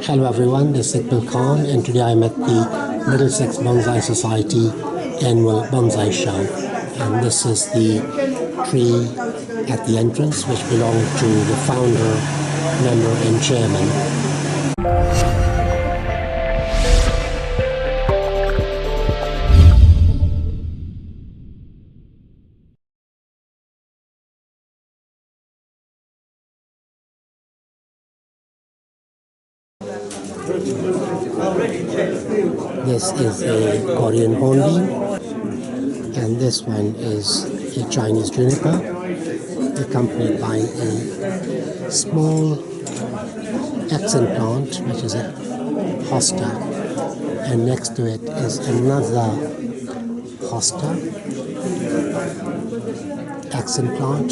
Hello everyone, this is Iqbal Khan and today I'm at the Middlesex Bonsai Society annual bonsai show, and this is the tree at the entrance which belonged to the founder, member and chairman. This is a Korean hornbeam, and this one is a Chinese juniper, accompanied by a small accent plant, which is a hosta, and next to it is another hosta, accent plant,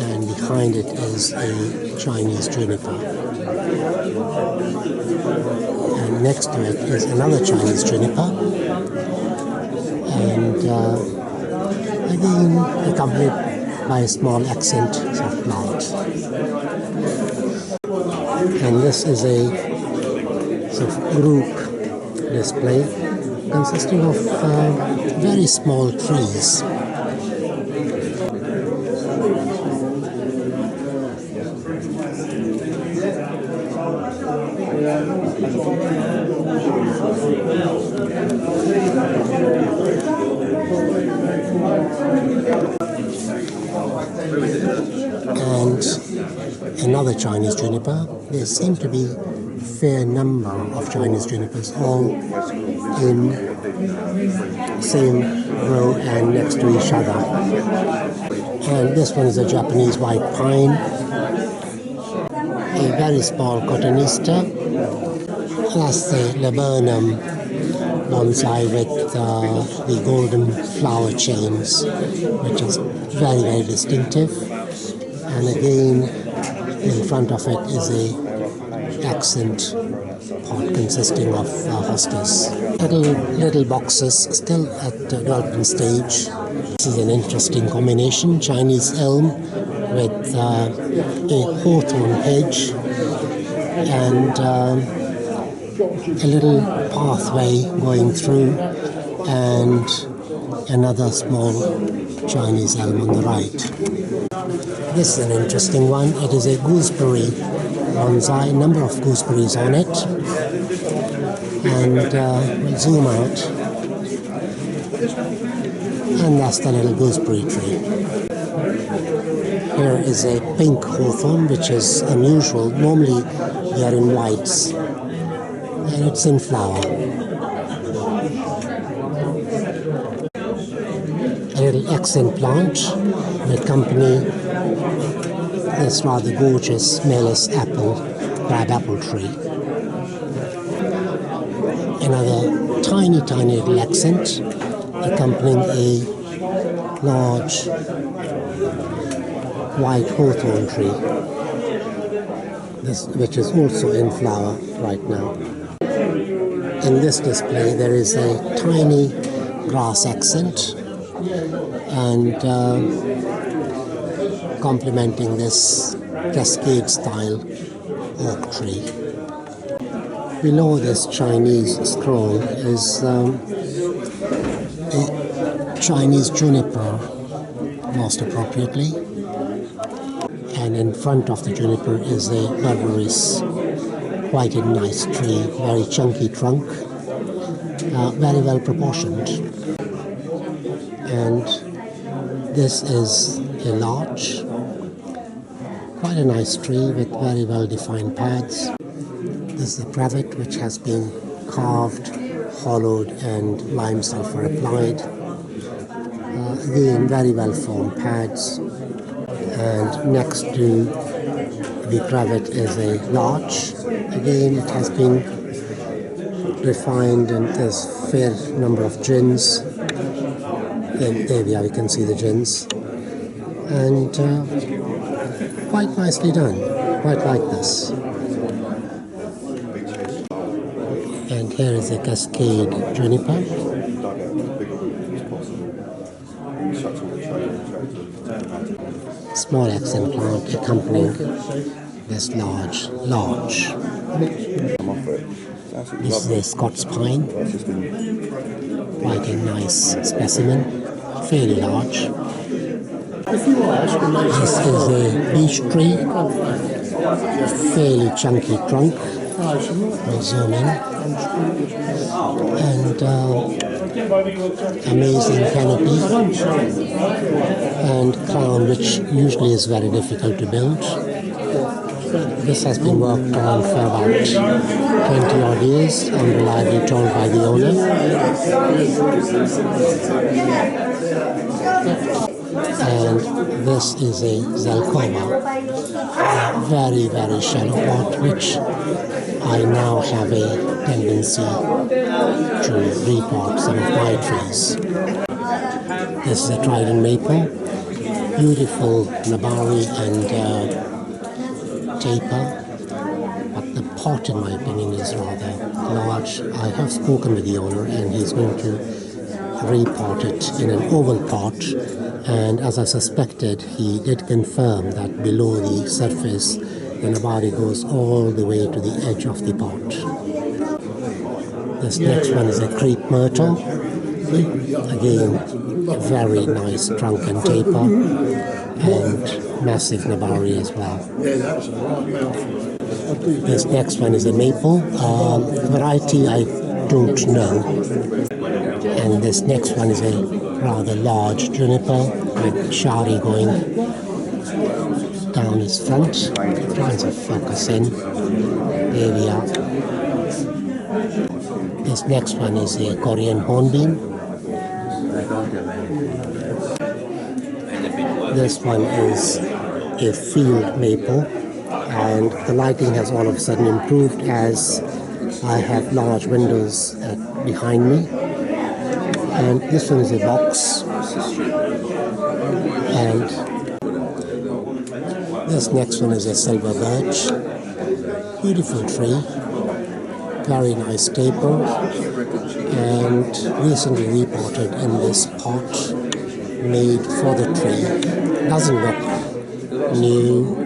and behind it is a Chinese juniper. And next to it is another Chinese juniper, and again accompanied by a small accent soft plant. And this is a sort of group display consisting of very small trees. And another Chinese juniper. There seem to be a fair number of Chinese junipers, all in same row and next to each other. And this one is a Japanese white pine, a very small cotonista, plus the laburnum bonsai with the golden flower chains, which is very, very distinctive. And again, in front of it is a accent pot consisting of hostas. Little boxes still at the development stage. This is an interesting combination: Chinese elm with a hawthorn hedge and a little pathway going through, and another small Chinese elm on the right. This is an interesting one. It is a gooseberry bonsai, a number of gooseberries on it, and we'll zoom out, and that's the little gooseberry tree. Here is a pink hawthorn, which is unusual. Normally they are in whites, and it's in flower. A little accent plant will accompany this rather gorgeous Melis apple, crab apple tree. Another tiny little accent accompanying a large white hawthorn tree, which is also in flower right now. In this display there is a tiny grass accent, and complementing this cascade style oak tree. Below this Chinese scroll is a Chinese juniper, most appropriately, and in front of the juniper is a berberis, quite a nice tree, very chunky trunk, very well proportioned. And this is a larch, quite a nice tree with very well defined pads. This is the privet, which has been carved, hollowed and lime sulfur applied. Again, very well formed pads. And next to the privet is a larch. Again, it has been refined, and there's a fair number of gins. There we are, you can see the gins. And quite nicely done, quite like this. And here is a cascade juniper. Small accent plant accompanying this large larch. I'm off it. This is a Scots pine, quite a nice specimen, fairly large. This is a beech tree, fairly chunky trunk. I'll zoom in. And amazing canopy and crown, which usually is very difficult to build. This has been worked on for about 20 odd years, I'm reliably told by the owner. And this is a Zelkova, a very, very shallow pot, which I now have a tendency to repot some of my trees. This is a Trident maple, beautiful Nabari and taper, but the pot, in my opinion, is rather large. I have spoken with the owner and he's going to repot it in an oval pot, and as I suspected, he did confirm that below the surface the Nabari goes all the way to the edge of the pot. This next one is a crepe myrtle, again very nice trunk and taper, and massive Nabari as well. This next one is a maple, variety I don't know. And this next one is a rather large juniper with shari going down its front. Trying to focus in. There we are. This next one is a Korean hornbeam. This one is a field maple, and the lighting has all of a sudden improved as I have large windows behind me. And this one is a box, and this next one is a silver birch, beautiful tree, very nice taper, and recently repotted in this pot made for the tree. Doesn't look new.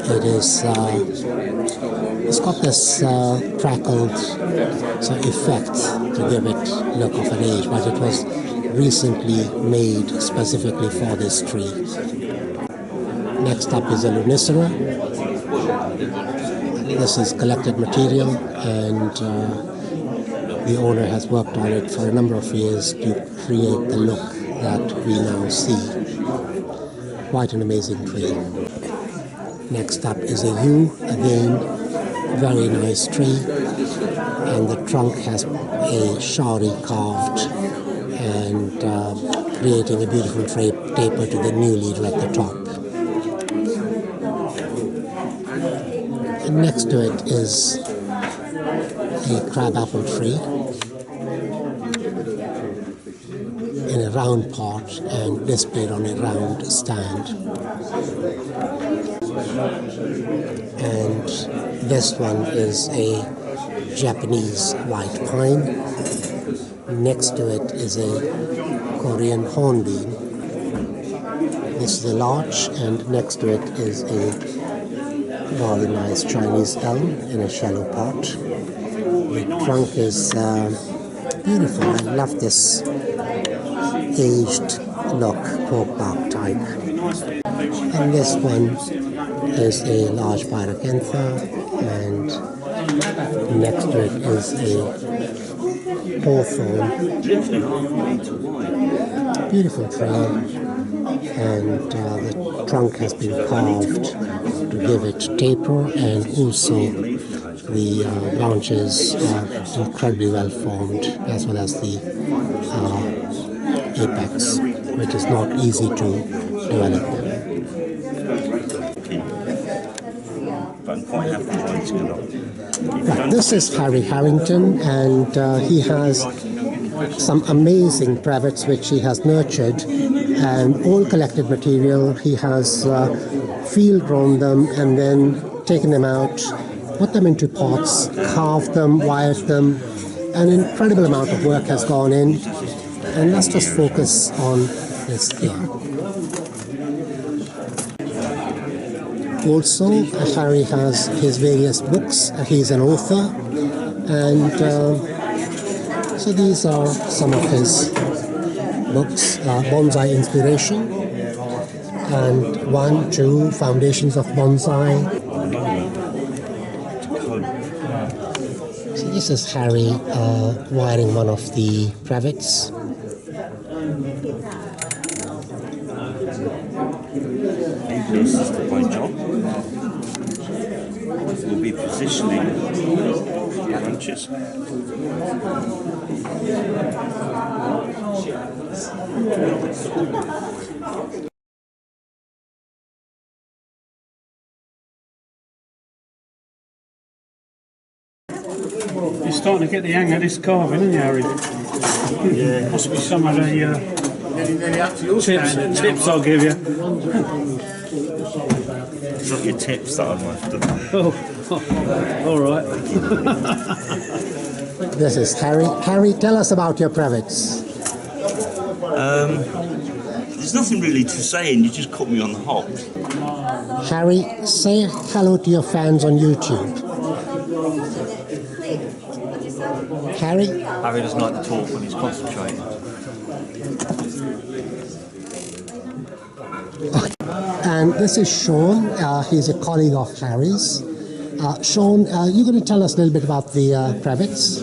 It is it's got this crackled effect to give it look of an age, but it was recently made specifically for this tree. Next up is a Lunicera. This is collected material, and the owner has worked on it for a number of years to create the look that we now see. Quite an amazing tree. Next up is a yew, again very nice tree, and the trunk has a shari carved and creating a beautiful taper to the new leader at the top. And next to it is a crabapple tree in a round pot and displayed on a round stand. And this one is a Japanese white pine. Next to it is a Korean hornbeam. This is a larch, and next to it is a rather nice Chinese elm in a shallow pot. The trunk is beautiful. I love this aged look, cork bark type. And this one is a large pyracantha, and next to it is a hawthorn. Beautiful tree, and the trunk has been carved to give it taper, and also the branches are incredibly well formed, as well as the apex, which is not easy to develop. Right, this is Harry Harrington, and he has some amazing privets which he has nurtured, and all collected material. He has field grown them and then taken them out, put them into pots, carved them, wired them. An incredible amount of work has gone in, and let's just focus on this here. Also, Harry has his various books. He's an author, and so these are some of his books: Bonsai Inspiration, and 1, 2 Foundations of Bonsai. So this is Harry wiring one of the privets. This is the point job. We'll be positioning branches. You're starting to get the hang of this carving, aren't you, Harry? Yeah. Must be some of the tips I'll give you. It's not your tips that I've left. Oh, all right. This is Harry. Harry, tell us about your privets. There's nothing really to say, and you just caught me on the hop. Harry, say hello to your fans on YouTube. Harry? Harry doesn't like to talk when he's concentrating. And this is Sean. He's a colleague of Harry's. Sean, you're going to tell us a little bit about the privets.